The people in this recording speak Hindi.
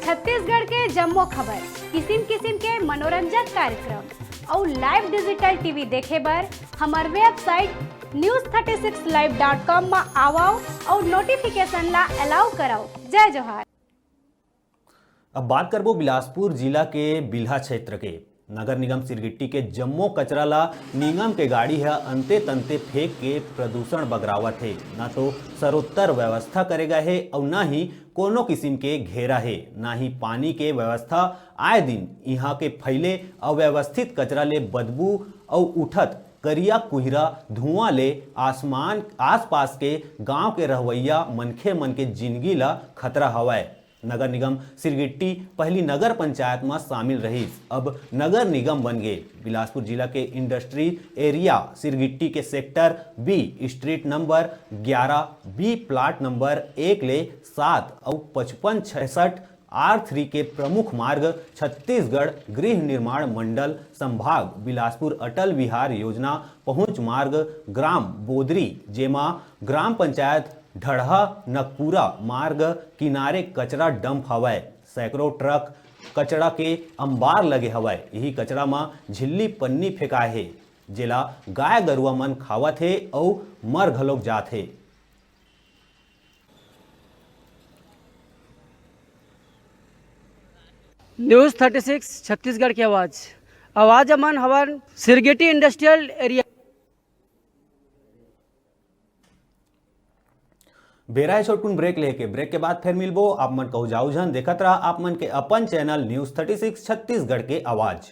छत्तीसगढ़ के जम्मो खबर, किसिम किसिम के मनोरंजक कार्यक्रम और लाइव डिजिटल टीवी देखे बर हमार वेबसाइट news36live.com में आओ और नोटिफिकेशन ला अलाउ कराओ। जय जोहार। अब बात करबो बिलासपुर जिला के बिल्हा क्षेत्र के नगर निगम सिरगिट्टी के जम्मो कचरा ला निगम के गाड़ी है अंते तंते फेंक के प्रदूषण बगरावत है। ना तो सरोत्तर व्यवस्था करेगा है और ना ही कोनो किस्म के घेरा है, ना ही पानी के व्यवस्था। आए दिन यहाँ के फैले अव्यवस्थित कचरा ले बदबू और उठत करिया कुहिरा धुआं ले आसमान आसपास के गांव के रहवैया मनखे मन के जिंदगी ला खतरा हवाए। नगर निगम सिरगिट्टी पहली नगर पंचायत में शामिल रही, अब नगर निगम बन गए। बिलासपुर जिला के इंडस्ट्री एरिया सिरगिट्टी के sector B street number 11 B plot number 1 ले 7 और 5566 R3 के प्रमुख मार्ग छत्तीसगढ़ गृह निर्माण मंडल संभाग बिलासपुर अटल विहार योजना पहुंच मार्ग ग्राम बोदरी जेमा ग्राम पंचायत ढढ़ा नकपुरा मार्ग किनारे कचरा डंप हवाए। सैकड़ों ट्रक कचरा के अंबार लगे हवाए। यही कचरा में झिल्ली पन्नी फेंकाए है, जेला गाय गरुआ मन खावत है और मर घलोक जात है। न्यूज़ 36 छत्तीसगढ़ की आवाज़ अमन हवन सिरगिट्टी इंडस्ट्रियल एरिया। बेरा छोटकुन ब्रेक लेके ब्रेक के बाद फिर मिलबो। आप मन कहू जाऊ जन देखत रहा आप मन के अपन चैनल न्यूज़ 36 छत्तीसगढ़ के आवाज।